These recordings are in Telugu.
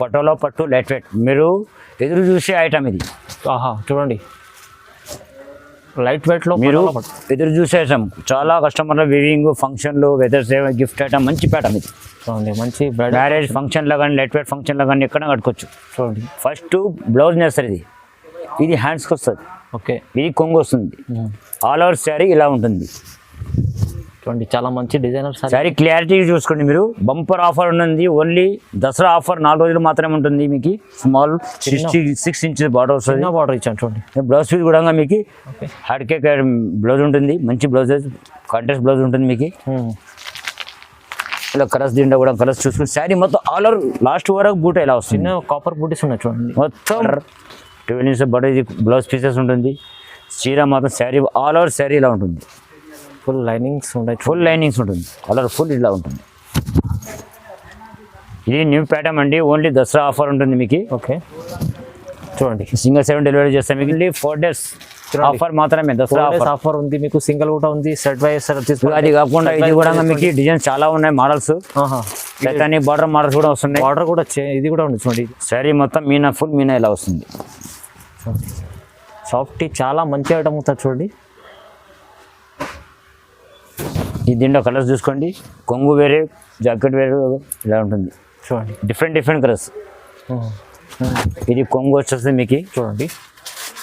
పటోలా పట్టు లైట్ వెయిట్ మీరు ఎదురు చూసే ఐటమ్ ఇది. ఆహా చూడండి లైట్ వెయిట్లో మీరు ఎదురు చూసే ఐటమ్. చాలా కస్టమర్ల వివింగ్ ఫంక్షన్లు వెదర్స్ గిఫ్ట్ ఐటమ్ మంచి ప్యాటర్న్ ఇది. చూడండి మంచి మ్యారేజ్ ఫంక్షన్లో కానీ లైట్ వెయిట్ ఫంక్షన్లో కానీ ఎక్కడ కట్టుకోవచ్చు. చూడండి ఫస్ట్ బ్లౌజ్ నేస్తారు ఇది హ్యాండ్స్కి వస్తుంది. ఓకే ఇది కొంగు వస్తుంది. ఆల్ ఓవర్ శారీ ఇలా ఉంటుంది. చూడండి చాలా మంచి డిజైనర్ శారీ క్లారిటీ చూసుకోండి. మీరు బంపర్ ఆఫర్ ఉన్నది. ఓన్లీ దసరా ఆఫర్ 4 రోజులు మాత్రమే ఉంటుంది. మీకు స్మాల్ 66 ఇంచెస్ బార్డర్ వస్తుంది. బార్డర్ ఇచ్చాను చూడండి. బ్లౌజ్ పీస్ కూడా మీకు హార్డ్ కేక్ బ్లౌజ్ ఉంటుంది. మంచి బ్లౌజ్ కాంట్రాస్ట్ బ్లౌజ్ ఉంటుంది మీకు. ఇలా కలర్స్ దీంట్లో కూడా కలర్స్ చూసుకుని శారీ మొత్తం ఆల్ ఓవర్ లాస్ట్ వరకు బూట ఇలా వస్తుంది. చిన్న కాపర్ బూటీస్ ఉన్నాయి చూడండి. మొత్తం 12 ఇంచెస్ బార్డర్ ఇది బ్లౌజ్ పీసెస్ ఉంటుంది. చీర మాత్రం శారీ ఆల్ ఓవర్ శారీ ఇలా ఉంటుంది. ఫుల్ లైనింగ్స్ ఉంటాయి. ఫుల్ లైనింగ్స్ ఉంటుంది. కలర్ ఫుల్ ఇలా ఉంటుంది. ఇది న్యూ ప్యాటర్న్ అండి. ఓన్లీ దసరా ఆఫర్ ఉంటుంది మీకు. ఓకే చూడండి సింగిల్ 7 డెలివరీ చేస్తాం మీకు. 4 days ఆఫర్ మాత్రమే. దసరా ఆఫర్ ఉంది మీకు. సింగిల్ కూడా ఉంది. సెట్ బై సెట్ అది కాకుండా ఇది కూడా మీకు డిజైన్స్ చాలా ఉన్నాయి. మోడల్స్ సైతానిక్ బార్డర్ మోడల్స్ కూడా వస్తున్నాయి. బార్డర్ కూడా ఇది కూడా ఉంది చూడండి. శారీ మొత్తం మీనా ఫుల్ మీనా ఇలా వస్తుంది. సాఫ్ట్ చాలా మంచి ఐటమ్ అవుతుంది చూడండి. ఈ దీంట్లో కలర్స్ చూసుకోండి. కొంగు వేరే జాకెట్ వేరే ఇలా ఉంటుంది. చూడండి డిఫరెంట్ కలర్స్. ఇది కొంగు వచ్చేస్తుంది మీకు. చూడండి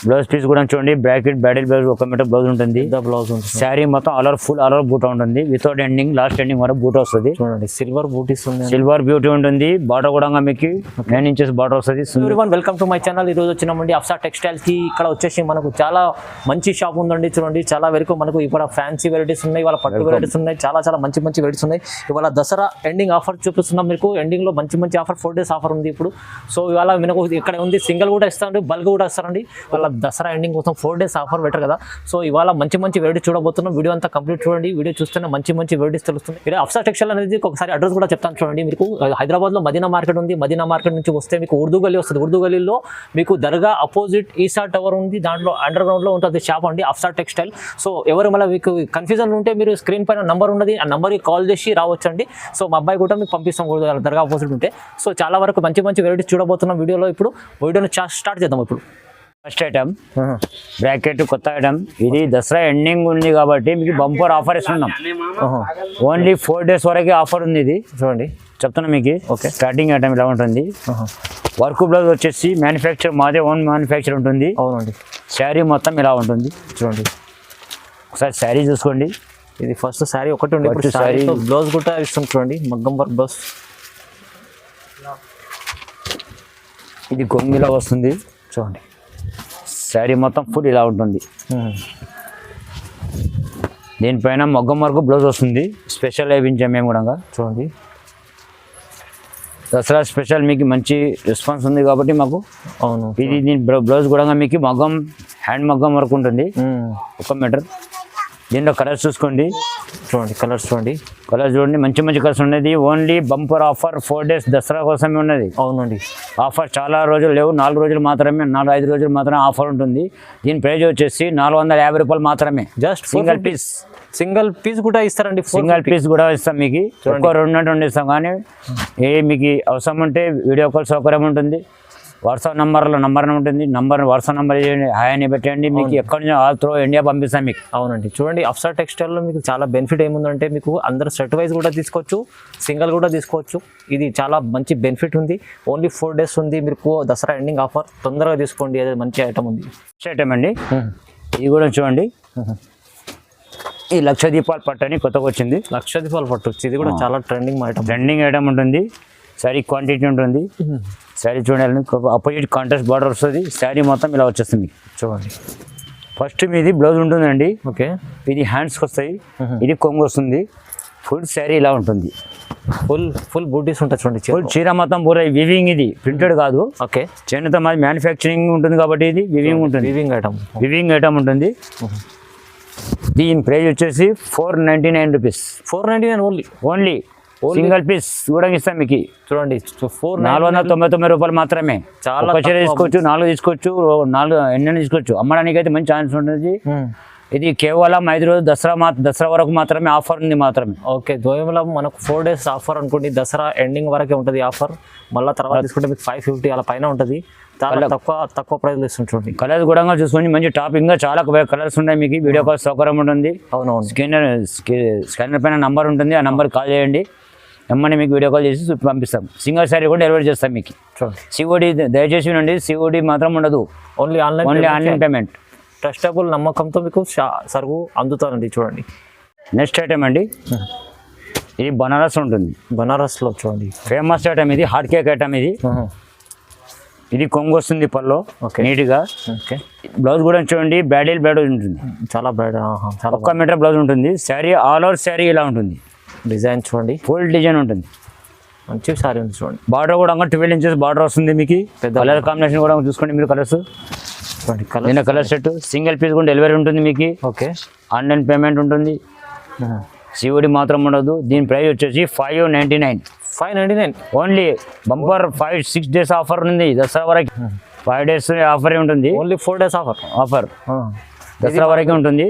బ్లౌజ్ పీస్ కూడా చూడండి. బ్రాకెట్ బ్యాడల్ బ్లౌజ్ 1 మీటర్ బ్లౌజ్ ఉంటుంది. బ్లౌజ్ ఉంటుంది. శారీ మొత్తం ఆల్ ఓవర్ బూట ఉంటుంది. వితౌట్ ఎండింగ్ లాస్ట్ ఎండింగ్ వరకు బూట వస్తుంది. చూడండి సిల్వర్ బూటీస్ ఉంది. సిల్వర్ బ్యూటీ ఉంటుంది. బార్డర్ కూడా మీకు 9 ఇంచెస్ బార్డర్ వస్తుంది. Welcome to my channel. ఈరోజు వచ్చినామండి అప్సా టెక్స్టైల్ కి. ఇక్కడ వచ్చేసి మనకు చాలా మంచి షాప్ ఉందండి. చూడండి చాలా వరకు మనకు ఇక్కడ ఫ్యాన్సీ వెరైటీస్ ఉన్నాయి. వాళ్ళ పట్టు వెరైటీస్ ఉన్నాయి. చాలా మంచి వెరైటీస్ ఉన్నాయి. ఇవాళ దసరా ఎండింగ్ ఆఫర్ చూపిస్తున్నాం మీకు. ఎండింగ్ లో మంచి ఆఫర్ 4 days ఆఫర్ ఉంది ఇప్పుడు. సో ఇవాళ మనకు ఇక్కడ ఉంది సింగిల్ కూడా ఇస్తారండి, బల్క్ కూడా ఇస్తారండి. వాళ్ళ దసరా ఎండింగ్ కోసం 4 days ఆఫర్ బెటర్ కదా. సో ఇవాళ మంచి వెరైటీ చూడబోతున్నాం. వీడియో అంతా కంప్లీట్ చూడండి. వీడియో చూస్తేనే మంచి వెరైటీస్ తెలుస్తుంది. ఇక్కడ అప్సా టెక్స్టైల్ అనేది ఒకసారి అడ్రస్ కూడా చెప్తాను చూడండి. మీకు హైదరాబాద్లో మదీనా మార్కెట్ ఉంది. మదీనా మార్కెట్ నుంచి వస్తే మీకు ఉర్దూ గల్లీ వస్తుంది. ఉర్దూ గల్లీలో మీకు దర్గా అపోజిట్ ఈసా టవర్ ఉంది. దాంట్లో అండర్ గ్రౌండ్లో ఉంటుంది షాప్ అండి అప్సా టెక్స్టైల్. సో ఎవరు మళ్ళీ మీకు కన్ఫ్యూజన్ ఉంటే మీరు స్క్రీన్ పైన నంబర్ ఉన్నది. ఆ నెంబర్కి కాల్ చేసి రావచ్చండి. సో మా అబ్బాయి కూడా మీకు పంపిస్తాం దర్గా అపోజిట్ ఉంటే. సో చాలా వరకు మంచి వెరైటీస్ చూడబోతున్నాం వీడియోలో. ఇప్పుడు వీడియోని స్టార్ట్ చేద్దాం. ఇప్పుడు ఫస్ట్ ఐటమ్ బ్రాకెట్ కొత్త ఐటమ్. ఇది దసరా ఎండింగ్ ఉంది కాబట్టి మీకు బంపర్ ఆఫర్ ఇస్తున్నాం. ఓన్లీ 4 days వరకు ఆఫర్ ఉంది. ఇది చూడండి చెప్తున్నా మీకు. ఓకే స్టార్టింగ్ ఐటమ్ ఇలా ఉంటుంది. వర్క్ బ్లౌజ్ వచ్చేసి మ్యానుఫ్యాక్చర్ మాదే ఓన్ మ్యానుఫ్యాక్చర్ ఉంటుంది. అవునండి. శారీ మొత్తం ఇలా ఉంటుంది. చూడండి ఒకసారి శారీ చూసుకోండి. ఇది ఫస్ట్ శారీ ఒకటి ఉంది. శారీ బ్లౌజ్ కూడా ఇస్తాం చూడండి. మగ్గం వర్క్ బ్లౌజ్. ఇది కొంగిలా వస్తుంది. చూడండి శారీ మొత్తం ఫుల్ ఇలా ఉంటుంది. దీనిపైన మగ్గం వరకు బ్లౌజ్ వస్తుంది. స్పెషల్ వేయించాం మేము కూడా. చూడండి దసరా స్పెషల్ మీకు మంచి రెస్పాన్స్ ఉంది కాబట్టి మాకు. అవును. ఇది దీని బ్లౌజ్ కూడా మీకు మగ్గం హ్యాండ్ మగ్గం వరకు ఉంటుంది. 1 మీటర్. దీంట్లో కలర్స్ చూసుకోండి. చూడండి కలర్స్ చూడండి. కలర్స్ చూడండి. మంచి కలర్స్ ఉన్నది. Only bumper offer 4 days Dasara కోసమే ఉన్నది. అవునండి. ఆఫర్ చాలా రోజులు లేవు. 4 రోజులు మాత్రమే. 4-5 రోజులు మాత్రమే ఆఫర్ ఉంటుంది. దీని ప్రైజ్ వచ్చేసి 450 రూపాయలు మాత్రమే. జస్ట్ సింగిల్ పీస్ కూడా ఇస్తారండి. సింగిల్ పీస్ కూడా ఇస్తాం మీకు. ఒక్క 2 ఇస్తాం. కానీ మీకు అవసరం ఉంటే వీడియో కాల్ సౌకర్యం ఉంటుంది. వాట్సాప్ నంబర్ ఉంటుంది. వాట్సాప్ నంబర్ హాయ్ అని పెట్టండి. మీకు ఎక్కడి నుంచి ఆల్ త్రూ ఇండియా పంపిస్తాం మీకు. అవునండి. చూడండి అప్సా టెక్స్టైల్లో మీకు చాలా బెనిఫిట్ ఏముందంటే మీకు అందరూ సెట్ వైజ్ కూడా తీసుకోవచ్చు, సింగిల్ కూడా తీసుకోవచ్చు. ఇది చాలా మంచి బెనిఫిట్ ఉంది. ఓన్లీ 4 days ఉంది. మీరు దసరా ఎండింగ్ ఆఫర్ తొందరగా తీసుకోండి. అదే మంచి ఐటమ్ ఉంది. ఐటమ్ అండి. ఇది కూడా చూడండి. ఈ లక్షదీపాల పట్టు అని కొత్తగా వచ్చింది. లక్షదీపాల పట్టు వచ్చి ఇది కూడా చాలా ట్రెండింగ్ ఐటమ్ ఉంటుంది. శారీ క్వాంటిటీ ఉంటుంది. శారీ చూడాలని అపోజిట్ కాంట్రాస్ట్ బార్డర్ వస్తుంది. శారీ మొత్తం ఇలా వచ్చేస్తుంది. చూడండి ఫస్ట్ మీది బ్లౌజ్ ఉంటుందండి. ఓకే. ఇది హ్యాండ్స్కి వస్తాయి. ఇది కొంగు వస్తుంది. ఫుల్ శారీ ఇలా ఉంటుంది. ఫుల్ బూటీస్ ఉంటాయి చూడండి. ఫుల్ చీర మొత్తం పూర వివింగ్. ఇది ప్రింటెడ్ కాదు. ఓకే. చేనేత మాది మ్యానుఫ్యాక్చరింగ్ ఉంటుంది కాబట్టి ఇది వివింగ్ ఉంటుంది. వివింగ్ ఐటమ్ ఉంటుంది. దీని ప్రైస్ వచ్చేసి 499 రూపీస్. 499 ఓన్లీ. సింగిల్ పీస్ కూడా ఇస్తాం మీకు. చూడండి 499 రూపాయలు మాత్రమే. చాలా చీర తీసుకోవచ్చు, 4 తీసుకోవచ్చు, 4 ఎన్ని తీసుకోవచ్చు. అమ్మడానికి అయితే మంచి ఛాన్స్ ఉంటుంది. ఇది కేవలం 5 రోజులు దసరా వరకు మాత్రమే ఆఫర్ ఉంది మాత్రమే. ఓకే, ద్వయంలో మనకు 4 days ఆఫర్ అనుకోండి, దసరా ఎండింగ్ వరకే ఉంటుంది ఆఫర్. మళ్ళీ తర్వాత తీసుకుంటే మీకు 550 అలా పైన ఉంటుంది. చాలా తక్కువ ప్రైస్లో ఇస్తుంది చూడండి. కలర్స్ కూడా చూసుకోండి, మంచి టాపింగ్ గా చాలా కలర్స్ ఉన్నాయి. మీకు వీడియో కాల్ సౌకర్యం ఉంటుంది. అవునవును, స్కానర్ పైన నంబర్ ఉంటుంది, ఆ నంబర్ కాల్ చేయండి, ఎమ్మని మీకు వీడియో కాల్ చేసి పంపిస్తాం. సింగల్ శారీ కూడా డెలివరీ చేస్తాం మీకు. సిఓడి దయచేసి వినండి, సిఓడి మాత్రం ఉండదు, ఓన్లీ ఆన్లైన్ పేమెంట్. ట్రస్టబుల్ నమ్మకంతో మీకు సరుకు అందుతానండి. చూడండి నెక్స్ట్ ఐటమ్ అండి, ఇది బనారస్ ఉంటుంది. బనారస్లో చూడండి ఫేమస్ ఐటమ్ ఇది, హాట్ కేక్ ఐటమ్ ఇది. ఇది కొంగు వస్తుంది పల్లో నీట్గా. ఓకే, బ్లౌజ్ కూడా చూడండి, బ్రైడల్ ఉంటుంది, చాలా బ్రైడ్, చాలా 1 మీటర్ బ్లౌజ్ ఉంటుంది. శారీ ఆల్ ఓవర్ శారీ ఇలా ఉంటుంది, డిజైన్ చూడండి, ఫుల్ డిజైన్ ఉంటుంది. మంచి సారీ ఉంది చూడండి. బార్డర్ కూడా 12 ఇంచెస్ బార్డర్ వస్తుంది మీకు. కలర్ కాంబినేషన్ కూడా చూసుకోండి మీరు, కలర్స్ చూడండి. కలర్ సెట్ సింగిల్ పీస్ కూడా డెలివరీ ఉంటుంది మీకు. ఓకే, ఆన్లైన్ పేమెంట్ ఉంటుంది, సిఓడి మాత్రం ఉండదు. దీని ప్రైస్ వచ్చేసి 599 ఓన్లీ. బంపర్ 5-6 days ఆఫర్ ఉంది దసరా వరకు. 5 days ఆఫర్ ఉంటుంది, ఓన్లీ 4 days ఆఫర్ దసరా వరకే ఉంటుంది.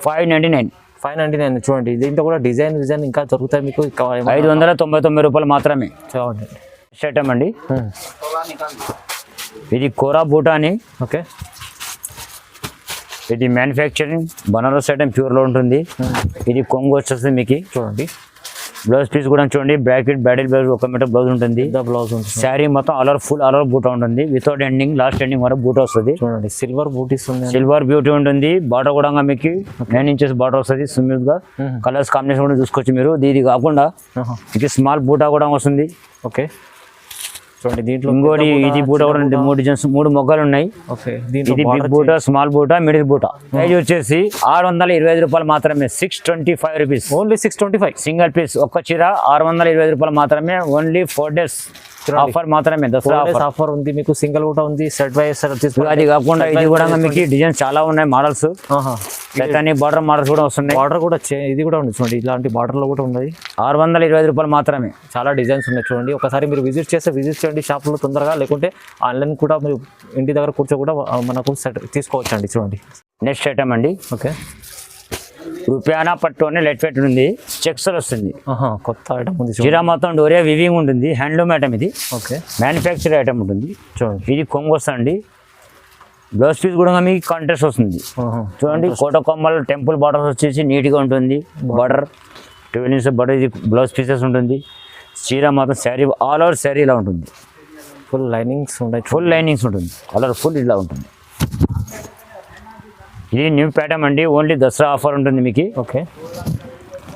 599 చూడండి. దీంట్లో కూడా డిజైన్ ఇంకా దొరుకుతాయి మీకు. 599 రూపాయలు మాత్రమే. చూడండి ఐటమ్ అండి, ఇది కోరా బూటా అని. ఓకే, ఇది మ్యానుఫ్యాక్చరింగ్ బనారస్ ఐటమ్ ప్యూర్లో ఉంటుంది. ఇది కొంగు వచ్చేస్తుంది మీకు. చూడండి బ్లౌజ్ పీస్ కూడా చూడండి, bracket bridal blouse 1 metre blouse ఉంటుంది. బ్లౌజ్ ఉంటుంది. శారీ మొత్తం ఆల్ ఓవర్ బూటా ఉంటుంది, వితౌట్ ఎండింగ్ లాస్ట్ ఎండింగ్ వరకు బూటా వస్తుంది. చూడండి సిల్వర్ బూటీస్ ఉంది, సిల్వర్ బ్యూటీ ఉంటుంది. బార్డర్ కూడా మీకు 9 ఇంచెస్ బార్డర్ వస్తుంది స్మూత్ గా. కలర్స్ కాంబినేషన్ కూడా చూసుకోవచ్చు మీరు. ఇది కాకుండా ఇది స్మాల్ బూటా కూడా వస్తుంది. ఓకే, చూడండి దీంట్లో ఇంకోటి ఇది బూటా కూడా 3 డిజైన్స్, 3 మొగ్గలు ఉన్నాయి. ఓకే, ఇది బిగ్ బూటా, స్మాల్ బూటా, మిడిల్ బూటా. ప్రైస్ వచ్చేసి 625 రూపాయలు మాత్రమే. 625 రూపీస్ ఓన్లీ. 625 single piece. ఒక్క చీర 625 రూపాయలు మాత్రమే. ఓన్లీ 4 days ఆఫర్ మాత్రమే. దసరా ఆఫర్ ఉంది మీకు. సింగిల్ కూడా ఉంది, సెట్ బై సెట్. అది కాకుండా ఇది కూడా మీకు డిజైన్స్ చాలా ఉన్నాయి, మోడల్స్. బార్డర్ మోడల్స్ కూడా వస్తున్నాయి. బార్డర్ కూడా ఇది కూడా ఉంది చూడండి, ఇలాంటి బార్డర్ లో కూడా ఉన్నది. 625 రూపాయలు మాత్రమే. చాలా డిజైన్స్ ఉన్నాయి చూడండి. ఒకసారి మీరు విజిట్ చేయండి షాప్లో తొందరగా, లేకుంటే ఆన్లైన్ కూడా మీరు ఇంటి దగ్గర కూర్చో కూడా మనకు సెట్ తీసుకోవచ్చు అండి. చూడండి నెక్స్ట్ ఐటమ్ అండి, ఓకే, రూపాయనా పట్టు అని లైట్ వెయిట్ ఉంది, చెక్స్ వస్తుంది. కొత్త ఐటమ్ ఉంది. జీరా మొత్తం డోరియా వివింగ్ ఉంటుంది, హ్యాండ్లూమ్ ఐటమ్ ఇది. ఓకే, మ్యానుఫ్యాక్చర్ ఐటమ్ ఉంటుంది. చూడండి ఇది కొంగు వస్తుంది. బ్లౌజ్ పీస్ కూడా మీకు కాంట్రాస్ట్ వస్తుంది. చూడండి కోట కొమ్మల్ టెంపుల్ బార్డర్స్ వచ్చేసి నీట్గా ఉంటుంది. Border 12 inches border. ఇది బ్లౌజ్ పీసెస్ ఉంటుంది. చీర మాత్రం శారీ ఆల్ ఓవర్ శారీ ఇలా ఉంటుంది. ఫుల్ లైనింగ్స్ ఉంటాయి, ఫుల్ లైనింగ్స్ ఉంటుంది, కలర్ఫుల్ ఇలా ఉంటుంది. ఇది న్యూ ప్యాటర్న్ అండి, ఓన్లీ దసరా ఆఫర్ ఉంటుంది మీకు. ఓకే,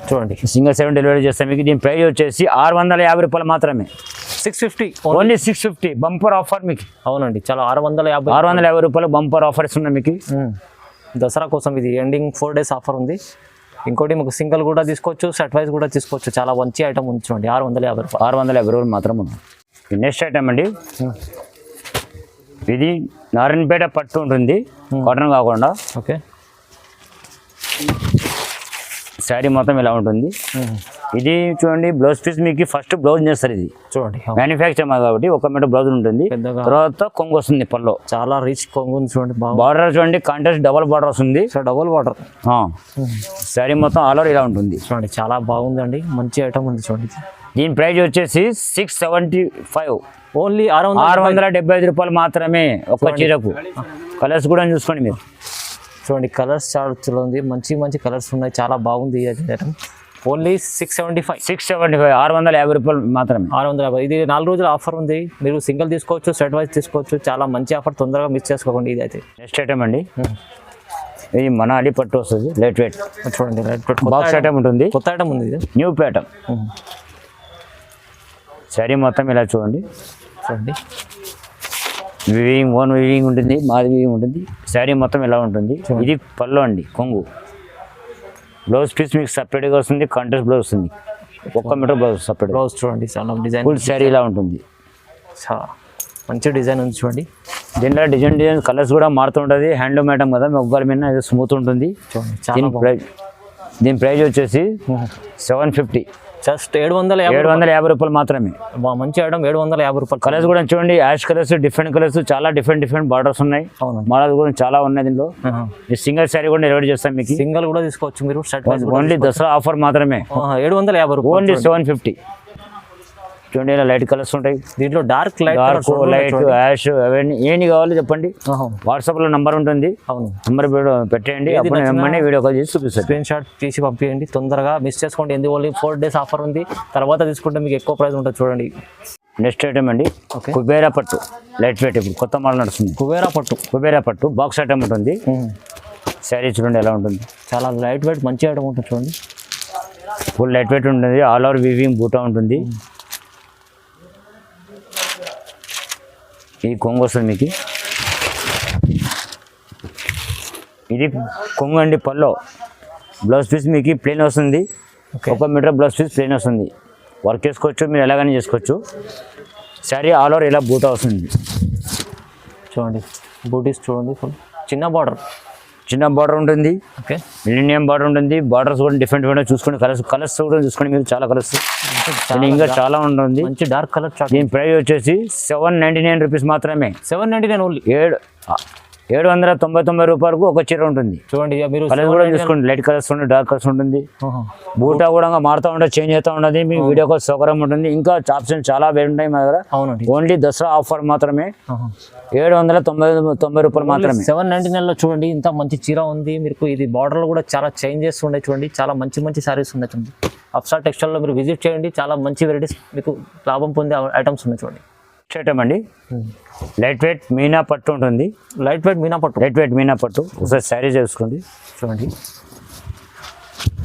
చూడండి సింగిల్ 7 డెలివరీ చేస్తాం మీకు. దీని ప్రైస్ వచ్చేసి 650 రూపాయలు మాత్రమే. 650 ఓన్లీ 650 బంపర్ ఆఫర్ మీకు. అవునండి, చాలా 650 రూపాయలు బంపర్ ఆఫర్స్ ఉన్నాయి మీకు. దసరా కోసం ఇది ఎండింగ్ 4 days ఆఫర్ ఉంది. ఇంకోటి మీకు సింగిల్ కూడా తీసుకోవచ్చు, సెట్ వైజ్ కూడా తీసుకోవచ్చు. చాలా మంచి ఐటమ్ ఉంది చూడండి. 650 రూపాయలు. 650 రూపాయలు మాత్రం ఉంది. నెక్స్ట్ ఐటమ్ అండి, ఇది నారాయణపేట పట్టు ఉంటుంది, కాటన్ కాకుండా. ఓకే, శారీ మొత్తం ఇలా ఉంటుంది. ఇది చూడండి బ్లౌజ్ పీస్ మీకు ఫస్ట్ బ్లౌజ్ చేస్తారు. ఇది చూడండి మ్యానుఫ్యాక్చర్ కాబట్టి 1 మీటర్ బ్లౌజ్ ఉంటుంది. తర్వాత కొంగు వస్తుంది పల్లో, చాలా రిచ్ కొంగు ఉంది చూడండి. బార్డర్ చూడండి, కాంట్రాస్ట్ డబల్ బార్డర్ వస్తుంది. Double border. శారీ మొత్తం ఆల్ ఓవర్ ఇలా ఉంటుంది. చూడండి చాలా బాగుందండి, మంచి ఐటమ్ ఉంది చూడండి. దీని ప్రైస్ వచ్చేసి 675 ఓన్లీ. 675 రూపాయలు మాత్రమే ఒక్క చీరకు. కలర్స్ కూడా చూసుకోండి మీరు. చూడండి కలర్స్ చాలా ఉంది, మంచి కలర్స్ ఉన్నాయి, చాలా బాగుంది ఐటమ్. ఓన్లీ 675. 650 రూపాయలు మాత్రమే. 650. ఇది 4 రోజుల ఆఫర్ ఉంది. మీరు సింగిల్ తీసుకోవచ్చు, సెట్ వైజ్ తీసుకోవచ్చు. చాలా మంచి ఆఫర్, తొందరగా మిస్ చేసుకోకండి. ఇది అయితే నెక్స్ట్ ఐటమ్ అండి, ఇది మనాలి పట్టు వస్తుంది, లైట్ వెయిట్. చూడండి లైట్ వెయిట్ బాక్స్ ఐటమ్ ఉంటుంది, కొత్త ఐటమ్ ఉంది. ఇది న్యూ ప్యాటర్న్. శారీ మొత్తం ఇలా చూడండి. వివింగ్ ఉంటుంది, మాది వివింగ్ ఉంటుంది. శారీ మొత్తం ఇలా ఉంటుంది. ఇది పళ్ళు అండి, కొంగు. బ్లౌజ్ పీస్ మీకు సపరేట్గా వస్తుంది, కాంట్రాస్ట్ బ్లౌజ్ వస్తుంది. 1 మీటర్ బ్లౌజ్ సపరేట్ బ్లౌజ్. చూడండి చాలా డిజైన్, ఫుల్ శారీ ఇలా ఉంటుంది. మంచి డిజైన్ ఉంది చూడండి. దీంట్లో డిజైన్ కలర్స్ కూడా మారుతుంటుంది. హ్యాండ్లూమ్ ఐటమ్ కదా, మొగ్గల మీద స్మూత్ ఉంటుంది. దీని ప్రైస్ వచ్చేసి 750. జస్ట్ 750 750 రూపాయలు మాత్రమే. మంచి ఐటమ్ 750 రూపాయలు. కలర్స్ కూడా చూడండి, యాష్ కలర్స్, డిఫరెంట్ కలర్స్, చాలా డిఫరెంట్ బార్డర్స్ ఉన్నాయి. అవును, మోడల్స్ కూడా చాలా ఉన్నాయి దీనిలో. ఈ సింగిల్ శారీ కూడా డెలివరీ చేస్తాం మీకు. సింగిల్ కూడా తీసుకోవచ్చు మీరు, set wise. Only Dasara offer మాత్రమే. 750 రూపాయలు, ఓన్లీ 750. చూడండి, ఇలా లైట్ కలర్స్ ఉంటాయి. దీంట్లో డార్క్ లైట్ యాష్ అవన్నీ ఏమి కావాలి చెప్పండి. వాట్సాప్ లో నంబర్ ఉంటుంది. అవును, నంబర్ పెట్టండి, అప్పుడు వెంటనే వీడియో కాల్ చేసి చూపిస్తాను. స్క్రీన్ షాట్ తీసి పంపించండి, తొందరగా మిస్ చేసుకోండి. ఎందుకు ఓన్లీ 4 days ఆఫర్ ఉంది, తర్వాత తీసుకుంటే మీకు ఎక్కువ ప్రైస్ ఉంటుంది. చూడండి, నెక్స్ట్ ఐటమ్ అండి, కుబేరా పట్టు లైట్ వెయిట్. ఇప్పుడు కొత్త మోడల్ నడుస్తుంది కుబేరా పట్టు బాక్స్ ఐటమ్ ఉంటుంది. శారీ చూడండి ఎలా ఉంటుంది, చాలా లైట్ వెయిట్ మంచి ఐటమ్ ఉంటుంది. చూడండి, ఫుల్ లైట్ వెయిట్ ఉంటుంది. ఆల్ ఓవర్ వీవింగ్ బూటా ఉంటుంది. ఇది కొంగు వస్తుంది మీకు. ఇది కొంగు అండి, పల్లో. బ్లౌజ్ పీస్ మీకు ప్లెయిన్ వస్తుంది. 1 మీటర్ బ్లౌజ్ పీస్ ప్లెయిన్ వస్తుంది. వర్క్ చేసుకోవచ్చు, మీరు ఎలాగైనా చేసుకోవచ్చు. శారీ ఆల్ ఓవర్ ఇలా బూటా వస్తుంది. చూడండి, బూటీస్ చూడండి, ఫుల్ చిన్న బార్డర్ ఉంటుంది. ఓకే, మిలీనియం బార్డర్ ఉంటుంది. బార్డర్స్ కూడా డిఫరెంట్ చూసుకోండి. కలర్స్ కూడా చూసుకోండి మీరు, చాలా కలర్స్ ఇంకా చాలా ఉంటుంది. మంచి డార్క్ కలర్. దీని ప్రైస్ వచ్చేసి 799 రూపీస్ మాత్రమే. 799 ఓన్లీ. 799 రూపాయలకు ఒక చీర ఉంటుంది. చూడండి, మీరు కలర్స్ కూడా చూసుకోండి, లైట్ కలర్స్ ఉంటుంది, డార్క్ కలర్స్ ఉంటుంది. బూటా కూడా మారుతూ ఉంటుంది, చేంజ్ అవుతూ ఉంటుంది. మీ వీడియో కాల్ సౌకర్యం ఉంటుంది. ఇంకా ఆప్షన్ చాలా వేరు ఉంటాయి మా దగ్గర. అవునండి, ఓన్లీ దసరా ఆఫర్ మాత్రమే. 790 రూపాయలు మాత్రమే. 799 లో చూడండి, ఇంత మంచి చీర ఉంది. మీకు ఇది బార్డర్లు కూడా చాలా చేంజెస్ ఉన్నాయి. చూడండి, చాలా మంచి సారీస్ ఉన్నాయి. చూడండి, అప్సా టెక్స్టైల్లో మీరు విజిట్ చేయండి, చాలా మంచి వెరైటీస్ మీకు లాభం పొందే ఐటమ్స్ ఉన్నాయి. చూడండి, ఐటమ్ అండి, లైట్ వెయిట్ మీనా పట్టు ఉంటుంది. లైట్ వెయిట్ మీనా పట్టు ఒకసారి శారీ చూసుకోండి. చూడండి,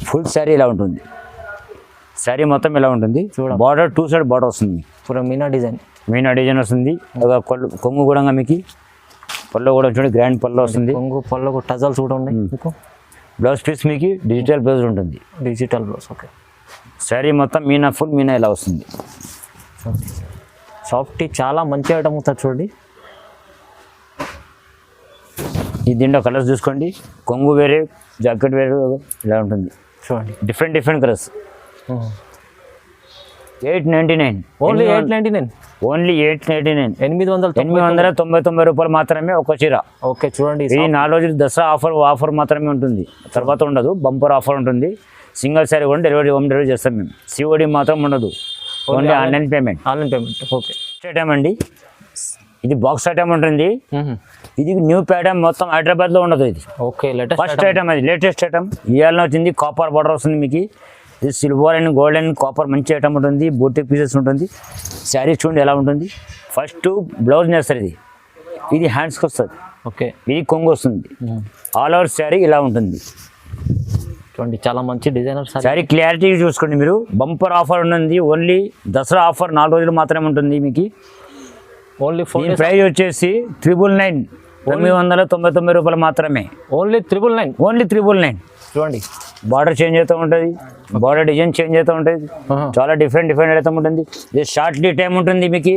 ఫుల్ శారీ ఇలా ఉంటుంది. శారీ మొత్తం ఇలా ఉంటుంది. బార్డర్ 2 సైడ్ బార్డర్ వస్తుంది. పూరా మీనా డిజైన్ వస్తుంది. ఒక కొంగు కూడా మీకు పళ్ళు కూడా చూడండి, గ్రాండ్ పళ్ళు వస్తుంది. కొంగు పళ్ళు టజల్స్ కూడా ఉన్నాయి మీకు. బ్లౌజ్ పీస్ మీకు డిజిటల్ బ్లౌజ్ ఉంటుంది. ఓకే. శారీ మొత్తం ఫుల్ మీనా ఇలా వస్తుంది. సాఫ్టీ చాలా మంచి ఐటమ్ అవుతుంది. చూడండి, ఈ దీంట్లో కలర్స్ చూసుకోండి. కొంగు వేరే, జాకెట్ వేరే ఇలా ఉంటుంది. చూడండి, డిఫరెంట్ కలర్స్. 899 ఓన్లీ 899. 899 రూపాయలు మాత్రమే ఒక చీర. ఓకే, చూడండి, ఈ 4 రోజులు దసరా ఆఫర్ మాత్రమే ఉంటుంది, తర్వాత ఉండదు. బంపర్ ఆఫర్ ఉంటుంది. సింగిల్ శారీ కూడా హోమ్ డెలివరీ చేస్తాం మేము. COD మాత్రం ఉండదు, only online payment. Okay. Item అండి, ఇది బాక్స్ ఐటమ్ ఉంటుంది. ఇది న్యూ ప్యాటర్న్, మొత్తం హైదరాబాద్ లో ఉండదు. ఇది ఓకే, ఫస్ట్ ఐటమ్, అది లేటెస్ట్ ఐటమ్. ఇవాళ వచ్చింది. కాపర్ బార్డర్ వస్తుంది మీకు. ఇది silver and gold and copper మంచి ఐటమ్ ఉంటుంది. బూటిక్ పీసెస్ ఉంటుంది. శారీ చూడండి ఎలా ఉంటుంది. ఫస్ట్ బ్లౌజ్ నేస్తారు. ఇది హ్యాండ్స్కి వస్తుంది. ఓకే, ఇది కొంగు వస్తుంది. ఆల్ ఓవర్ శారీ ఇలా ఉంటుంది. చూడండి, చాలా మంచి డిజైనర్ శారీ క్లారిటీ చూసుకోండి మీరు. బంపర్ ఆఫర్ ఉంది. ఓన్లీ దసరా ఆఫర్ 4 రోజులు మాత్రమే ఉంటుంది మీకు. ఓన్లీ ప్రైస్ వచ్చేసి 999 999 రూపాయలు మాత్రమే. ఓన్లీ 999. చూడండి, బార్డర్ చేంజ్ అవుతూ ఉంటుంది. బార్డర్ డిజైన్ చేంజ్ అవుతూ ఉంటుంది. చాలా డిఫరెంట్ ఐటమ్ ఉంటుంది. ఇది షార్ట్ టైం ఉంటుంది మీకు.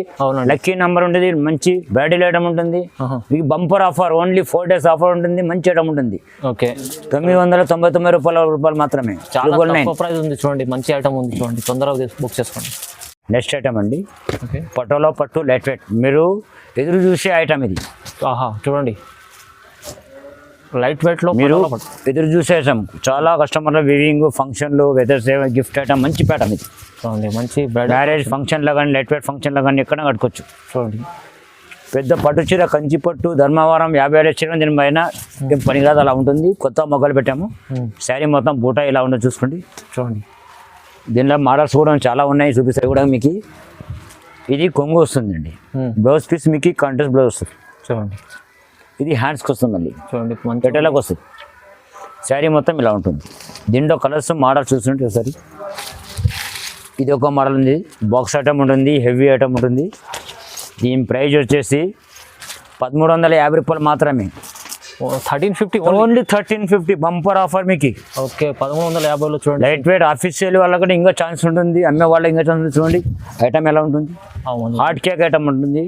లక్కీ నెంబర్ ఉంటుంది. మంచి బ్యాడీల్ ఐటమ్ ఉంటుంది మీకు. Bumper offer only 4 days offer ఉంటుంది. మంచి ఐటమ్ ఉంటుంది. ఓకే, 999 రూపాయలు మాత్రమే. ప్రైస్ ఉంది. చూడండి, మంచి ఐటమ్ ఉంది. చూడండి, తొందరగా బుక్ చేసుకోండి. నెక్స్ట్ ఐటమ్ అండి, పటోలా పట్టు లైట్ వెయిట్. మీరు ఎదురు చూసే ఐటమ్ ఇది. చూడండి, లైట్ వెయిట్ లో మీరు ఎదురు చూసే ఐటమ్. చాలా కస్టమర్ల వివింగ్, ఫంక్షన్లు, వెదర్స్, గిఫ్ట్ ఐటమ్, మంచి ప్యాటర్న్ ఇది. చూడండి, మంచి మ్యారేజ్ ఫంక్షన్లో కానీ, లైట్ వెయిట్ ఫంక్షన్లో కానీ ఎక్కడ కట్టుకోవచ్చు. చూడండి, పెద్ద పట్టు చీర, కంచి పట్టు, ధర్మవరం 50 చీర దీని పైన ఏం పనికిరాదు, అలా ఉంటుంది. కొత్త మొగ్గలు పెట్టాము. శారీ మొత్తం బూటా ఇలా ఉండదు చూసుకోండి. చూడండి, దీనిలో మోడల్స్ కూడా చాలా ఉన్నాయి, చూపిస్తాయి కూడా మీకు. ఇది కొంగు వస్తుందండి. బ్లౌజ్ పీస్ మీకు కాంట్రాస్ట్ బ్లౌజ్ వస్తుంది. చూడండి, ఇది హ్యాండ్స్కి వస్తుంది. మళ్ళీ చూడండి, పెటలకు వస్తుంది. శారీ మొత్తం ఇలా ఉంటుంది. దీంట్లో కలర్స్ మోడల్స్ చూస్తుంటే ఒకసారి. ఇది ఒక మోడల్ ఉంది. బాక్స్ ఐటమ్ ఉంటుంది, హెవీ ఐటమ్ ఉంటుంది. దీని ప్రైస్ వచ్చేసి 1350 రూపాయలు మాత్రమే. 1350. ఓన్లీ 1350 బంపర్ ఆఫర్ మీకు. ఓకే, 1350లో చూడండి. లైట్ వెయిట్ ఆఫీషియల్ వాళ్ళకి ఇంకా ఛాన్స్ ఉంటుంది, అమ్మే వాళ్ళకి ఇంకా ఛాన్స్ ఉంటుంది. చూడండి ఐటమ్ ఎలా ఉంటుంది. హార్ట్ కేక్ ఐటమ్ ఉంటుంది.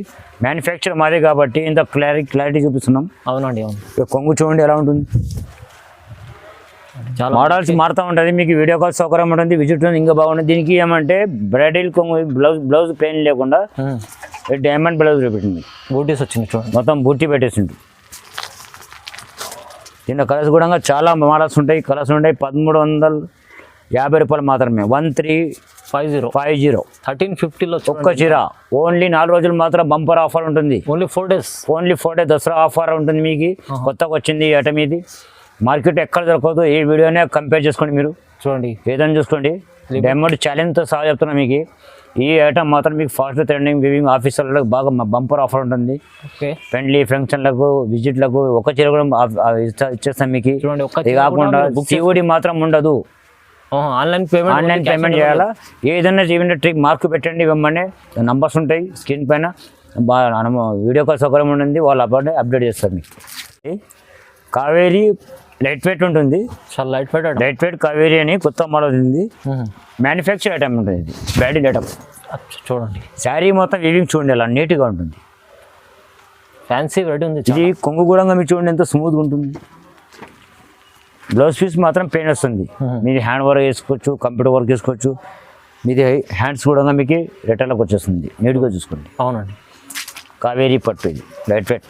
మ్యానుఫ్యాక్చర్ మాదే కాబట్టి ఇంత క్లారిటీ చూపిస్తున్నాం. అవునండి, అవును. కొంగు చూడండి ఎలా ఉంటుంది. చాలా మోడల్స్ మారుతూ ఉంటుంది, మీకు వీడియో కాల్ సౌకర్యం ఉంటుంది, విజిట్ ఇంకా బాగుంటుంది. దీనికి ఏమంటే బ్రైడల్ కొంగు బ్లౌజ్ ప్లెయిన్ లేకుండా డైమండ్ బ్లౌజ్ పెట్టింది, బూటీస్ వచ్చింది చూడండి, మొత్తం బూటీ పెట్టేసింది. దీని కలర్స్ కూడా చాలా మోడల్స్ ఉంటాయి, కలర్స్ ఉంటాయి. 1350 రూపాయలు మాత్రమే. 1350 1350లో ఒక్క చీర. ఓన్లీ 4 రోజులు మాత్రం బంపర్ ఆఫర్ ఉంటుంది. Only 4 days, only 4 days Dasara offer ఉంటుంది మీకు. కొత్తగా వచ్చింది ఈ ఐటమ్, ఇది మార్కెట్ ఎక్కడ దొరకదు. ఈ వీడియోనే కంపేర్ చేసుకోండి, మీరు చూడండి ఏదైనా చూసుకోండి. డైమండ్ ఛాలెంజ్తో సహా చెప్తున్నా మీకు. ఈ ఐటమ్ మాత్రం మీకు ఫాస్ట్ ట్రెండింగ్ వివింగ్ ఆఫీసర్లకు బాగా బంపర్ ఆఫర్ ఉంటుంది. ఓకే, పెండ్లి ఫంక్షన్లకు విజిట్లకు ఒక చీర కూడా ఇచ్చేస్తాం మీకు. చూడండి ఒక్క ఇది కాకుండా COD మాత్రం ఉండదు, ఆన్లైన్ పేమెంట్ చేయాలా. ఏదైనా ఈవెంట్ ట్రిక్ మార్క్ పెట్టండి, ఇవ్వమని నంబర్స్ ఉంటాయి స్క్రీన్ పైన. వీడియో కాల్ సౌకర్యం ఉంటుంది, వాళ్ళు అప్డేట్ చేస్తారు మీకు. కావేరీ లైట్ వెయిట్ ఉంటుంది, చాలా లైట్ వెయిట్ కావేరీ అని కొత్త మోడల్ ఉంది. మ్యానుఫ్యాక్చర్ ఐటమ్ ఉంటుంది, ఇది బ్రాండెడ్ ఐటమ్. చూడండి శారీ మొత్తం వీవింగ్ చూడండి, అలా నీట్గా ఉంటుంది, ఫ్యాన్సీ వెరైటీ ఉంది. ఇది కొంగు కూడా మీరు చూడండి ఎంత స్మూత్గా ఉంటుంది. బ్లౌజ్ పీస్ మాత్రం పెయిన్ వస్తుంది. మీది హ్యాండ్ వర్క్ వేసుకోవచ్చు, కంప్యూటర్ వర్క్ వేసుకోవచ్చు. మీది హ్యాండ్స్ కూడా మీకు రిటర్న్లోకి వచ్చేస్తుంది, నీట్గా చూసుకోండి. అవునండి, కావేరీ పట్టు, ఇది లైట్ వెయిట్.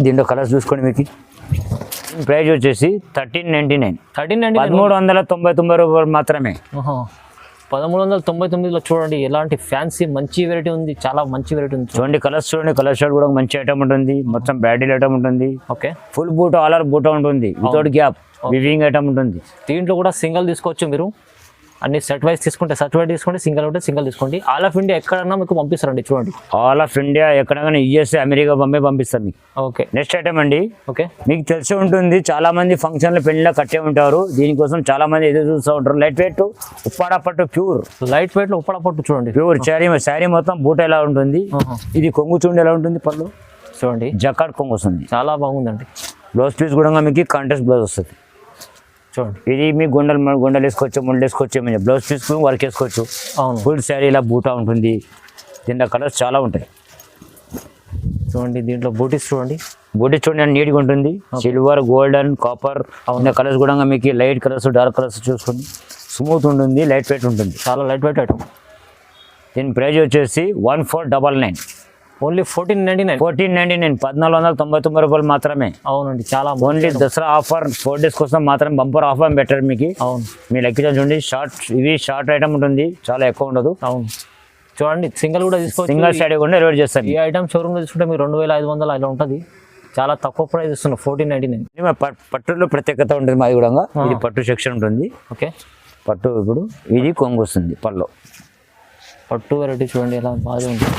దీంట్లో కలర్స్ చూసుకోండి, మీకు ప్రైస్ వచ్చేసి 1399. 1399 రూపాయలు మాత్రమే. 1399లో చూడండి ఎలాంటి ఫ్యాన్సీ మంచి వెరైటీ ఉంది, చాలా మంచి వెరైటీ ఉంది. చూడండి కలర్స్ చూడండి, కలర్ షర్ట్ కూడా మంచి ఐటమ్ ఉంటుంది, మొత్తం బ్రాండెడ్ ఐటమ్ ఉంటుంది. ఓకే, ఫుల్ బూట ఆల్ ఓవర్ బూట ఉంటుంది, వితౌట్ గ్యాప్ వివింగ్ ఐటమ్ ఉంటుంది. దీంట్లో కూడా సింగిల్ తీసుకోవచ్చు మీరు, అన్ని సెట్ వైజ్ తీసుకుంటే సెట్ వైజ్ తీసుకోండి, సింగిల్ ఉంటే సింగిల్ తీసుకోండి. ఆల్ ఆఫ్ ఇండియా ఎక్కడన్నా మీకు పంపిస్తారండి. చూడండి ఆల్ ఆఫ్ ఇండియా ఎక్కడైనా USA అమెరికా పంపిస్తాను మీకు. ఓకే, నెక్స్ట్ ఐటమ్ అండి. ఓకే, మీకు తెలిసి ఉంటుంది, చాలా మంది ఫంక్షన్ల పెళ్లిలో కట్టే ఉంటారు, దీనికోసం చాలా మంది ఎదురు చూస్తూ ఉంటారు. లైట్ వెయిట్ ఉప్పాడ పట్టు, ప్యూర్ లైట్ వెయిట్ లో ఉప్పాడ పట్టు చూడండి, ప్యూర్ శారీ మొత్తం బూట ఎలా ఉంటుంది. ఇది కొంగు చూడండి ఎలా ఉంటుంది, పళ్ళు చూడండి జకాట్ కొంగు వస్తుంది, చాలా బాగుందండి. బ్లౌజ్ పీస్ కూడా మీకు కాంట్రాస్ట్ బ్లౌజ్ వస్తుంది. చూడండి ఇది మీ గుండెలు వేసుకోవచ్చు, ముళ్ళు వేసుకోవచ్చు, బ్లౌజ్ తీసుకుని వర్క్ వేసుకోవచ్చు. అవును, ఫుల్ శారీ ఇలా బూటా ఉంటుంది. దీంట్లో కలర్స్ చాలా ఉంటాయి. చూడండి దీంట్లో బూటీస్ చూడంండి నీట్గా ఉంటుంది. సిల్వర్, గోల్డెన్, కాపర్ ఉన్న కలర్స్ కూడా మీకు లైట్ కలర్స్, డార్క్ కలర్స్ చూసుకోండి. స్మూత్ ఉంటుంది, లైట్ వెయిట్ ఉంటుంది, చాలా లైట్ వెయిట్ ఐటమ్. దీని ప్రైస్ వచ్చేసి 1499. ఓన్లీ 1499. 1499 రూపాయలు మాత్రమే. అవునండి, చాలా ఓన్లీ దసరా ఆఫర్ 4 days కోసం మాత్రం బంపర్ ఆఫర్ పెట్టారు మీకు. అవును, మీ లెక్క చూడండి. షార్ట్ ఐటమ్ ఉంటుంది, చాలా ఎక్కువ ఉండదు. అవును, చూడండి సింగిల్ కూడా తీసుకోవచ్చు, సింగిల్ సైడ్ కూడా డెలివరీ చేస్తాం. ఈ ఐటమ్ షోరూమ్ లో తీసుకుంటే మీరు 2500 ఇలా ఉంటుంది, చాలా తక్కువ ప్రైస్ ఇస్తున్నాం 1499. పట్టులో ప్రత్యేకత ఉంటుంది మాది కూడా. ఇది పట్టు సెక్షన్ ఉంటుంది. ఓకే, పట్టు ఇప్పుడు ఇది కొంగు వస్తుంది, పళ్ళు పట్టు వెరైటీ చూడండి ఎలా బాగా ఉంటుంది,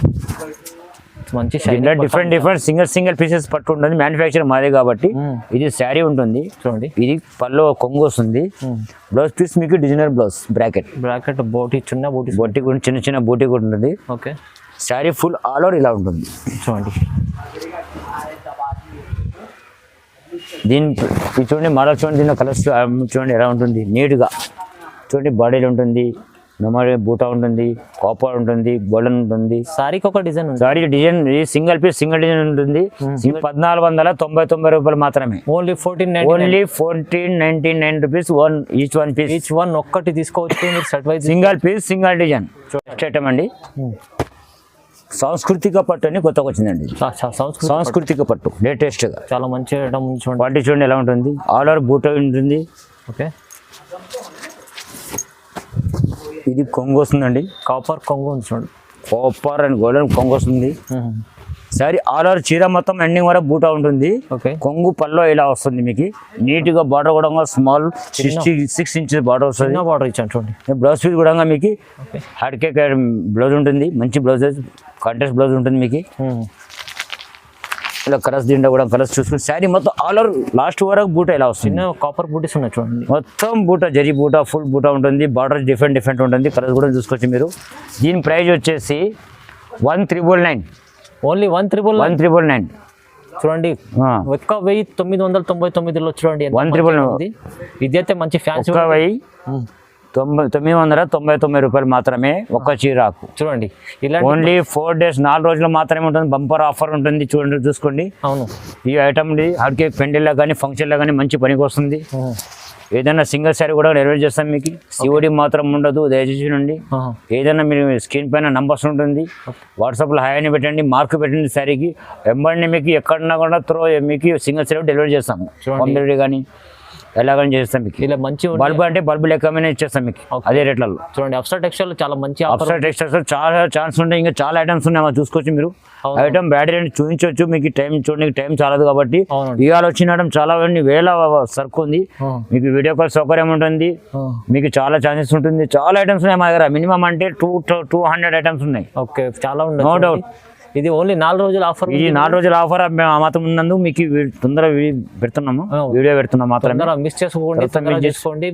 మంచి డిఫరెంట్ సింగిల్ పీసెస్ పట్టు ఉంటుంది. మ్యానుఫ్యాక్చర్ మాదే కాబట్టి ఇది శారీ ఉంటుంది. చూడండి ఇది పళ్ళు కొంగు వస్తుంది. బ్లౌజ్ పీస్ మీకు డిజైనర్ బ్లౌజ్, బ్రాకెట్ బోటీ, చిన్న బోటీ కూడా చిన్న బోటీ కూడా ఉంటుంది. Okay, sari full all over ఇలా ఉంటుంది. చూడండి ఇది చూడండి మోడల్ చూడండి, దీని కలర్స్ చూడండి ఎలా ఉంటుంది. నీట్గా చూడండి, బాడీలు ఉంటుంది, నమ్మడి బూటా ఉంటుంది, కాపర్ ఉంటుంది, గోల్డెన్ ఉంటుంది. సారీకి ఒక డిజైన్ ఉంది. Sari design single piece single design ఉంటుంది. 1499 రూపాయలు మాత్రమే. ఓన్లీ 1499 రూపీస్ ఈచ్ వన్ ఒక్కటి తీసుకోవచ్చు మీరు set wise. Single piece single design item అండి. సాంస్కృతిక పట్టు అని కొత్తగా వచ్చిందండి. సాంస్కృతిక పట్టు లేటెస్ట్గా చాలా మంచి ఐటమ్ ఉంది. చూడండి క్వాలిటీ చూడండి ఎలా ఉంటుంది. ఆల్ ఓవర్ బూటా ఉంటుంది. ఓకే, ఇది కొంగు వస్తుందండి, కాపర్ కొంగు ఉంది చూడండి, కాపర్ అండ్ గోల్డెన్ కొంగు వస్తుంది. సారీ ఆల్ ఓవర్ చీర మొత్తం ఎండింగ్ వరకు బూటా ఉంటుంది. ఓకే, కొంగు పల్లో ఇలా వస్తుంది మీకు. నీట్గా బార్డర్ కూడా స్మాల్ 66 inches బార్డర్ వస్తుంది. బార్డర్ ఇచ్చాను చూడండి. బ్లౌజ్ పీస్ కూడా మీకు హార్డ్ కేక్ బ్లౌజ్ ఉంటుంది, మంచి బ్లౌజ్ కాంట్రాస్ట్ బ్లౌజ్ ఉంటుంది మీకు. ఇలా కలర్స్ దీంట్లో కూడా కలర్స్ చూసుకుని శారీ మొత్తం ఆల్ ఓవర్ లాస్ట్ వరకు బూట ఇలా వస్తుంది. కాపర్ బూటీస్ ఉన్నాయి చూడండి, మొత్తం బూట జరీ బూట ఫుల్ బూట ఉంటుంది. బార్డర్ డిఫరెంట్ ఉంటుంది, కలర్స్ కూడా చూసుకోవచ్చు మీరు. దీని ప్రైస్ వచ్చేసి 1999. ఓన్లీ 1999 చూడండి. 1999లో చూడండి 1999. ఇది అయితే మంచి ఫ్యాన్సీ. 999 రూపాయలు మాత్రమే ఒక్క చీరాకు. చూడండి ఇలాంటి ఓన్లీ 4 days 4 రోజులు మాత్రమే ఉంటుంది. బంపర్ ఆఫర్ ఉంటుంది, చూడండి చూసుకోండి. అవును. ఈ ఐటమ్ అడిగే పెండిల్లో కానీ ఫంక్షన్లో కానీ మంచి పనికి వస్తుంది. ఏదైనా సింగిల్ శారీ కూడా డెలివరీ చేస్తాం మీకు. సిఓడి మాత్రం ఉండదు, దయచేసి నుండి. ఏదైనా మీరు స్క్రీన్ పైన నంబర్స్ ఉంటుంది, వాట్సాప్లో హాయ్ అని పెట్టండి, మార్క్ పెట్టండి శారీకి. వెంబడిని మీకు ఎక్కడన్నా కూడా మీకు సింగిల్ శారీ డెలివరీ చేస్తాము. హోమ్ డెలివరీ కానీ ఎలాగని చేస్తాం మీకు. ఇలా మంచి బల్బ్ అంటే బల్బు లెక్కమైన ఇచ్చేస్తాం మీకు అదే రేట్లలో. చూడండి అప్సా టెక్స్టైల్ చాలా మంచి అప్సా టెక్స్టైల్స్ చాలా ఛాన్స్ ఉంటాయి, ఇంకా చాలా ఐటమ్స్ ఉన్నాయి, అవి చూసుకోవచ్చు మీరు. ఐటమ్ బ్యాటరీ అని చూపించవచ్చు మీకు. టైం చూడండి, టైం చాలదు కాబట్టి. ఇవాళ వచ్చిన ఐటమ్ చాలా వేల సరుకు ఉంది మీకు. వీడియో కాల్ సౌకర్యం ఉంటుంది మీకు, చాలా ఛాన్సెస్ ఉంటుంది. చాలా ఐటమ్స్ ఉన్నాయి మా దగ్గర. మినిమం అంటే 200 ఐటమ్స్ ఉన్నాయి. ఓకే, చాలా ఉన్నాయి, నో డౌట్. ఇది ఓన్లీ 4 రోజుల ఆఫర్. ఇది 4 రోజుల ఆఫర్ మాత్రం ఉన్నందుకు మీకు తొందరగా పెడుతున్నాము, వీడియో పెడుతున్నాం మాత్రం. మిస్ చేసుకోండి, చేసుకోండి.